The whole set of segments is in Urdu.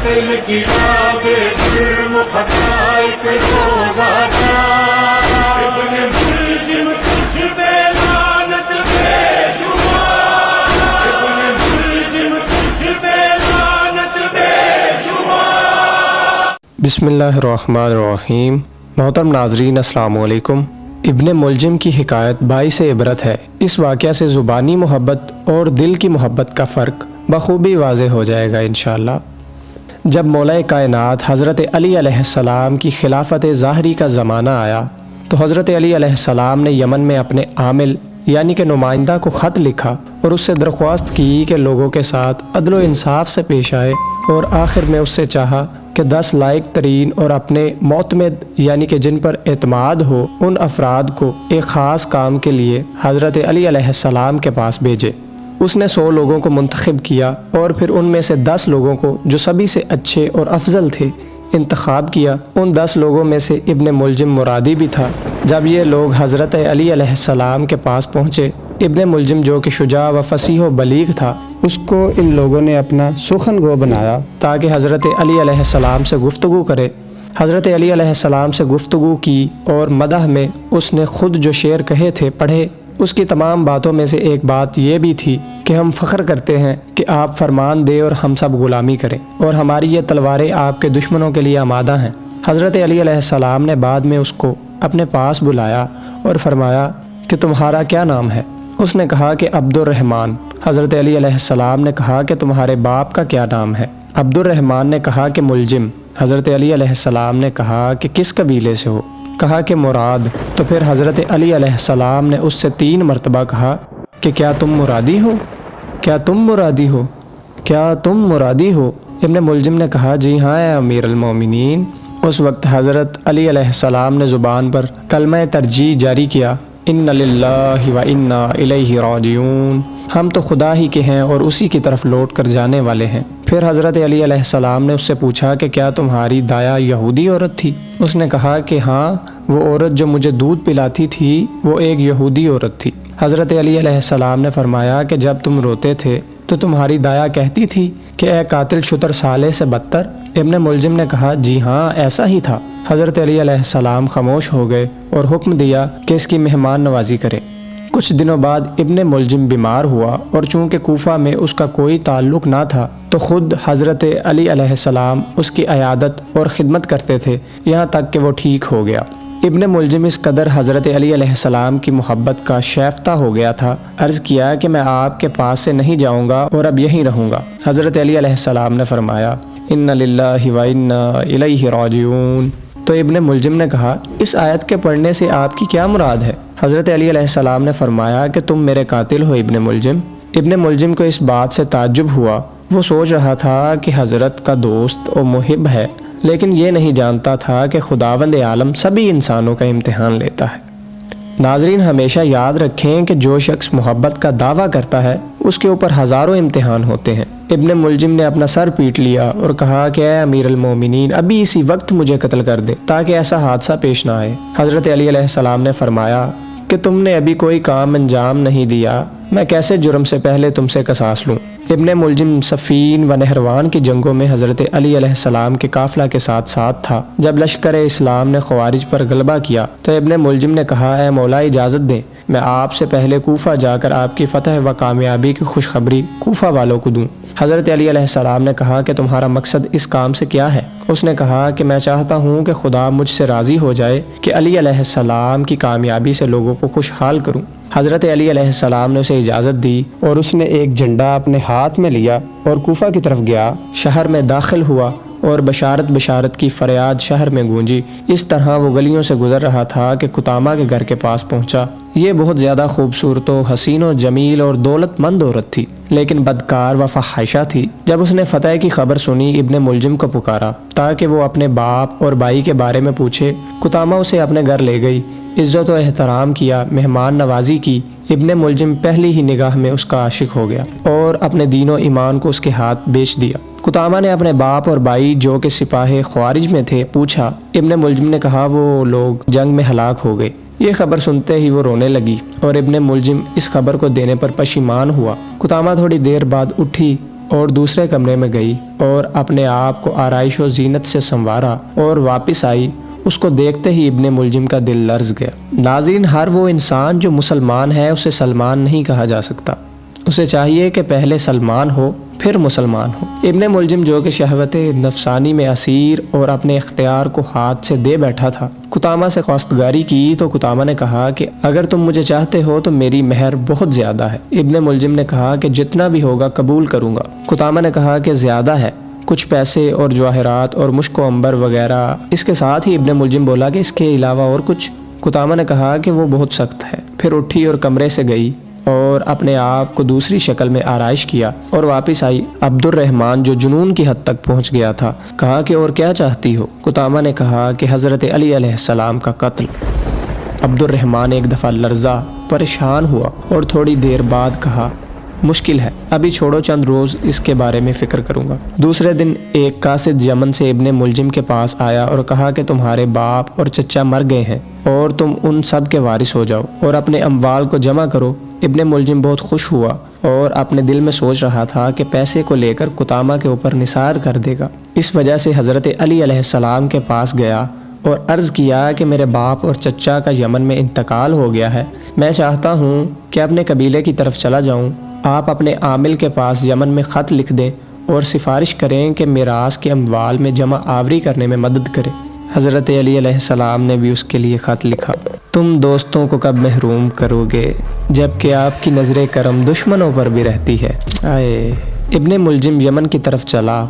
قاتل کی آب جرم خطا ایک روزہ تھا، ابن ملجم تجھ پہ لعنت بے شمار، ابن ملجم تجھ پہ لعنت بے شمار۔ بسم اللہ الرحمن الرحیم۔ محترم ناظرین السلام علیکم۔ ابن ملجم کی حکایت باعث عبرت ہے۔ اس واقعہ سے زبانی محبت اور دل کی محبت کا فرق بخوبی واضح ہو جائے گا انشاءاللہ۔ جب مولا کائنات حضرت علی علیہ السلام کی خلافت ظاہری کا زمانہ آیا تو حضرت علی علیہ السلام نے یمن میں اپنے عامل یعنی کہ نمائندہ کو خط لکھا اور اس سے درخواست کی کہ لوگوں کے ساتھ عدل و انصاف سے پیش آئے، اور آخر میں اس سے چاہا کہ 10 لائق ترین اور اپنے معتمد یعنی کہ جن پر اعتماد ہو ان افراد کو ایک خاص کام کے لیے حضرت علی علیہ السلام کے پاس بھیجے۔ اس نے 100 لوگوں کو منتخب کیا اور پھر ان میں سے 10 لوگوں کو جو سبھی سے اچھے اور افضل تھے انتخاب کیا۔ ان 10 لوگوں میں سے ابن ملجم مرادی بھی تھا۔ جب یہ لوگ حضرت علی علیہ السلام کے پاس پہنچے، ابن ملجم جو کہ شجاع و فصیح و بلیغ تھا، اس کو ان لوگوں نے اپنا سخن گو بنایا تاکہ حضرت علی علیہ السلام سے گفتگو کرے۔ حضرت علی علیہ السلام سے گفتگو کی اور مدح میں اس نے خود جو شعر کہے تھے پڑھے۔ اس کی تمام باتوں میں سے ایک بات یہ بھی تھی کہ ہم فخر کرتے ہیں کہ آپ فرمان دے اور ہم سب غلامی کریں، اور ہماری یہ تلواریں آپ کے دشمنوں کے لیے آمادہ ہیں۔ حضرت علی علیہ السلام نے بعد میں اس کو اپنے پاس بلایا اور فرمایا کہ تمہارا کیا نام ہے؟ اس نے کہا کہ عبد الرحمن۔ حضرت علی علیہ السلام نے کہا کہ تمہارے باپ کا کیا نام ہے؟ عبد الرحمن نے کہا کہ ملجم۔ حضرت علی علیہ السلام نے کہا کہ کس قبیلے سے ہو؟ کہا کہ مراد۔ تو پھر حضرت علی علیہ السلام نے اس سے 3 مرتبہ کہا کہ کیا تم مرادی ہو؟ کیا تم مرادی ہو؟ کیا تم مرادی ہو؟ ابن ملجم نے کہا جی ہاں اے امیر المومنین۔ اس وقت حضرت علی علیہ السلام نے زبان پر کلمہ ترجیح جاری کیا، ان للہ و انا الیہ راجعون، ہم تو خدا ہی کے ہیں اور اسی کی طرف لوٹ کر جانے والے ہیں۔ پھر حضرت علی علیہ السلام نے اس سے پوچھا کہ کیا تمہاری دایا یہودی عورت تھی؟ اس نے کہا کہ ہاں، وہ عورت جو مجھے دودھ پلاتی تھی وہ ایک یہودی عورت تھی۔ حضرت علی علیہ السلام نے فرمایا کہ جب تم روتے تھے تو تمہاری دایا کہتی تھی کہ اے قاتل شتر سالے سے بدتر؟ ابن ملجم نے کہا جی ہاں ایسا ہی تھا۔ حضرت علی علیہ السلام خاموش ہو گئے اور حکم دیا کہ اس کی مہمان نوازی کرے۔ کچھ دنوں بعد ابن ملجم بیمار ہوا، اور چونکہ کوفہ میں اس کا کوئی تعلق نہ تھا تو خود حضرت علی علیہ السلام اس کی عیادت اور خدمت کرتے تھے یہاں تک کہ وہ ٹھیک ہو گیا۔ ابن ملجم اس قدر حضرت علی علیہ السلام کی محبت کا شائفتہ ہو گیا تھا، عرض کیا کہ میں آپ کے پاس سے نہیں جاؤں گا اور اب یہیں رہوں گا۔ حضرت علی علیہ السلام نے فرمایا ان للہ و انا الیہ راجعون۔ تو ابن ملجم نے کہا اس آیت کے پڑھنے سے آپ کی کیا مراد ہے؟ حضرت علی علیہ السلام نے فرمایا کہ تم میرے قاتل ہو ابن ملجم۔ ابن ملجم کو اس بات سے تعجب ہوا۔ وہ سوچ رہا تھا کہ حضرت کا دوست و محب ہے، لیکن یہ نہیں جانتا تھا کہ خداوند عالم سبھی انسانوں کا امتحان لیتا ہے۔ ناظرین ہمیشہ یاد رکھیں کہ جو شخص محبت کا دعویٰ کرتا ہے اس کے اوپر ہزاروں امتحان ہوتے ہیں۔ ابن ملجم نے اپنا سر پیٹ لیا اور کہا کہ اے امیر المومنین، ابھی اسی وقت مجھے قتل کر دے تاکہ ایسا حادثہ پیش نہ آئے۔ حضرت علی علیہ السلام نے فرمایا کہ تم نے ابھی کوئی کام انجام نہیں دیا، میں کیسے جرم سے پہلے تم سے قصاص لوں؟ ابن ملجم صفین و نہروان کی جنگوں میں حضرت علی علیہ السلام کے قافلہ کے ساتھ تھا۔ جب لشکر اسلام نے خوارج پر غلبہ کیا تو ابن ملجم نے کہا اے مولا اجازت دیں، میں آپ سے پہلے کوفہ جا کر آپ کی فتح و کامیابی کی خوشخبری کوفہ والوں کو دوں۔ حضرت علی علیہ السلام نے کہا کہ تمہارا مقصد اس کام سے کیا ہے؟ اس نے کہا کہ میں چاہتا ہوں کہ خدا مجھ سے راضی ہو جائے کہ علی علیہ السلام کی کامیابی سے لوگوں کو خوشحال کروں۔ حضرت علی علیہ السلام نے اسے اجازت دی اور اس نے ایک جھنڈا اپنے ہاتھ میں لیا اور کوفہ کی طرف گیا۔ شہر میں داخل ہوا اور بشارت کی فریاد شہر میں گونجی۔ اس طرح وہ گلیوں سے گزر رہا تھا کہ قطامہ کے گھر کے پاس پہنچا۔ یہ بہت زیادہ خوبصورت و حسین و جمیل اور دولت مند عورت تھی، لیکن بدکار و فحاشہ تھی۔ جب اس نے فتح کی خبر سنی ابن ملجم کو پکارا تاکہ وہ اپنے باپ اور بھائی کے بارے میں پوچھے۔ قطامہ اسے اپنے گھر لے گئی، عزت و احترام کیا، مہمان نوازی کی۔ ابن ملجم پہلی ہی نگاہ میں اس کا عاشق ہو گیا اور اپنے دین و ایمان کو اس کے ہاتھ بیچ دیا۔ قطامہ نے اپنے باپ اور بھائی جو کہ سپاہ خوارج میں تھے پوچھا۔ ابن ملجم نے کہا وہ لوگ جنگ میں ہلاک ہو گئے۔ یہ خبر سنتے ہی وہ رونے لگی اور ابن ملجم اس خبر کو دینے پر پشیمان ہوا۔ قطامہ تھوڑی دیر بعد اٹھی اور دوسرے کمرے میں گئی اور اپنے آپ کو آرائش و زینت سے سنوارا اور واپس آئی۔ اس کو دیکھتے ہی ابن ملجم کا دل لرز گیا۔ ناظرین، ہر وہ انسان جو مسلمان ہے اسے سلمان نہیں کہا جا سکتا، اسے چاہیے کہ پہلے سلمان ہو پھر مسلمان ہو۔ ابن ملجم جو کہ شہوت نفسانی میں اسیر اور اپنے اختیار کو ہاتھ سے دے بیٹھا تھا، قطامہ سے خواستگاری کی تو قطامہ نے کہا کہ اگر تم مجھے چاہتے ہو تو میری مہر بہت زیادہ ہے۔ ابن ملجم نے کہا کہ جتنا بھی ہوگا قبول کروں گا۔ قطامہ نے کہا کہ زیادہ ہے، کچھ پیسے اور جواہرات اور مشک و عنبر وغیرہ۔ اس کے ساتھ ہی ابن ملجم بولا کہ اس کے علاوہ اور کچھ؟ قطامہ نے کہا کہ وہ بہت سخت ہے۔ پھر اٹھی اور کمرے سے گئی اور اپنے آپ کو دوسری شکل میں آرائش کیا اور واپس آئی۔ عبد الرحمن جو جنون کی حد تک پہنچ گیا تھا کہا کہ اور کیا چاہتی ہو؟ قطامہ نے کہا کہ حضرت علی علیہ السلام کا قتل۔ عبد الرحمن ایک دفعہ لرزا، پریشان ہوا اور تھوڑی دیر بعد کہا مشکل ہے، ابھی چھوڑو، چند روز اس کے بارے میں فکر کروں گا۔ دوسرے دن ایک قاصد یمن سے ابن ملجم کے پاس آیا اور کہا کہ تمہارے باپ اور چچا مر گئے ہیں اور تم ان سب کے وارث ہو جاؤ اور اپنے اموال کو جمع کرو۔ ابن ملجم بہت خوش ہوا اور اپنے دل میں سوچ رہا تھا کہ پیسے کو لے کر قطامہ کے اوپر نثار کر دے گا۔ اس وجہ سے حضرت علی علیہ السلام کے پاس گیا اور عرض کیا کہ میرے باپ اور چچا کا یمن میں انتقال ہو گیا ہے، میں چاہتا ہوں کہ اپنے قبیلے کی طرف چلا جاؤں۔ آپ اپنے عامل کے پاس یمن میں خط لکھ دیں اور سفارش کریں کہ میراث کے اموال میں جمع آوری کرنے میں مدد کرے۔ حضرت علی علیہ السلام نے بھی اس کے لیے خط لکھا، تم دوستوں کو کب محروم کرو گے جبکہ آپ کی نظر کرم دشمنوں پر بھی رہتی ہے۔ ابن ملجم یمن کی طرف چلا،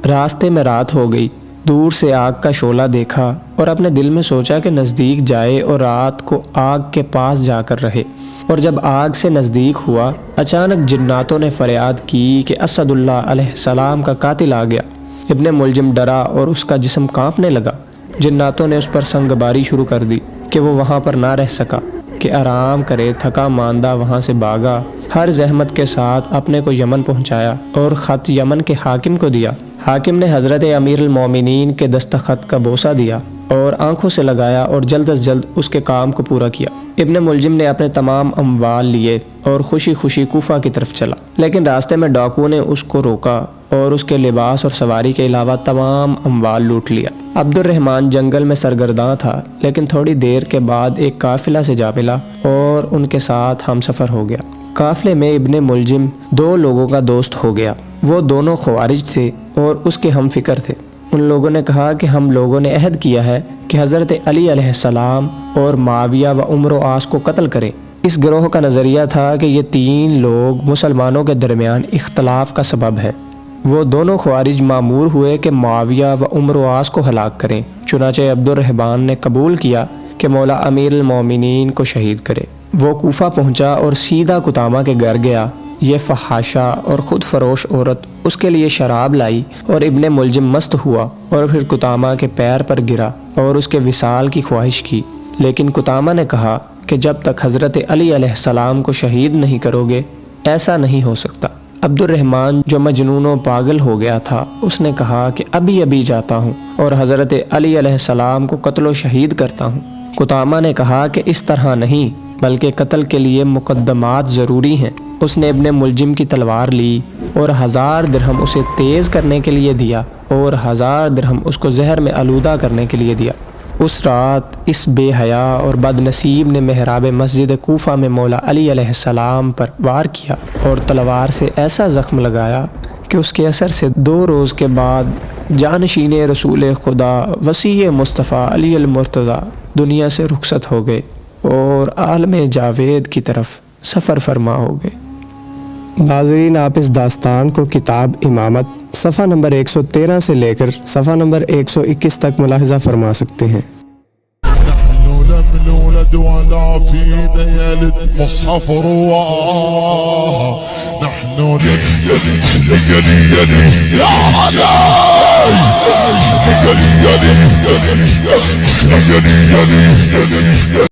راستے میں رات ہو گئی، دور سے آگ کا شعلہ دیکھا اور اپنے دل میں سوچا کہ نزدیک جائے اور رات کو آگ کے پاس جا کر رہے۔ اور جب آگ سے نزدیک ہوا، اچانک جناتوں نے فریاد کی کہ اسد اللہ علیہ السلام کا قاتل آ گیا۔ ابن ملجم ڈرا اور اس کا جسم کانپنے لگا۔ جناتوں نے اس پر سنگ باری شروع کر دی کہ وہ وہاں پر نہ رہ سکا، کہ آرام کرے، تھکا ماندہ وہاں سے بھاگا۔ ہر زحمت کے ساتھ اپنے کو یمن پہنچایا اور خط یمن کے حاکم کو دیا۔ حاکم نے حضرت امیر المومنین کے دستخط کا بوسہ دیا اور آنکھوں سے لگایا اور جلد از جلد اس کے کام کو پورا کیا۔ ابن ملجم نے اپنے تمام اموال لیے اور خوشی خوشی کوفہ کی طرف چلا، لیکن راستے میں ڈاکو نے اس کو روکا اور اس کے لباس اور سواری کے علاوہ تمام اموال لوٹ لیا۔ عبد الرحمن جنگل میں سرگرداں تھا، لیکن تھوڑی دیر کے بعد ایک قافلہ سے جا ملا اور ان کے ساتھ ہم سفر ہو گیا۔ قافلے میں ابن ملجم دو لوگوں کا دوست ہو گیا۔ وہ دونوں خوارج تھے اور اس کے ہم فکر تھے۔ ان لوگوں نے کہا کہ ہم لوگوں نے عہد کیا ہے کہ حضرت علی علیہ السلام اور معاویہ و عمر و عاص کو قتل کریں۔ اس گروہ کا نظریہ تھا کہ یہ تین لوگ مسلمانوں کے درمیان اختلاف کا سبب ہے۔ وہ دونوں خوارج مامور ہوئے کہ معاویہ و عمر و عاص کو ہلاک کریں۔ چنانچہ عبد الرحمن نے قبول کیا کہ مولا امیر المومنین کو شہید کرے۔ وہ کوفہ پہنچا اور سیدھا قطامہ کے گھر گیا۔ یہ فحاشہ اور خود فروش عورت اس کے لیے شراب لائی اور ابن ملجم مست ہوا اور پھر قطامہ کے پیر پر گرا اور اس کے وصال کی خواہش کی۔ لیکن قطامہ نے کہا کہ جب تک حضرت علی علیہ السلام کو شہید نہیں کرو گے ایسا نہیں ہو سکتا۔ عبد الرحمن جو مجنون و پاگل ہو گیا تھا، اس نے کہا کہ ابھی ابھی جاتا ہوں اور حضرت علی علیہ السلام کو قتل و شہید کرتا ہوں۔ قطامہ نے کہا کہ اس طرح نہیں، بلکہ قتل کے لیے مقدمات ضروری ہیں۔ اس نے ابن ملجم کی تلوار لی اور 1000 درہم اسے تیز کرنے کے لیے دیا اور 1000 درہم اس کو زہر میں آلودہ کرنے کے لیے دیا۔ اس رات اس بے حیا اور بد نصیب نے محراب مسجد کوفہ میں مولا علی علیہ السلام پر وار کیا اور تلوار سے ایسا زخم لگایا کہ اس کے اثر سے 2 روز کے بعد جانشین رسول خدا وسیع مصطفیٰ علی المرتضیٰ دنیا سے رخصت ہو گئے اور عالم جاوید کی طرف سفر فرما ہو گئے۔ ناظرین، آپ اس داستان کو کتاب امامت صفحہ نمبر 113 سے لے کر صفحہ نمبر 121 تک ملاحظہ فرما سکتے ہیں۔ نحن لم نولد ولا في ليالي المصحف رواه نحن يلي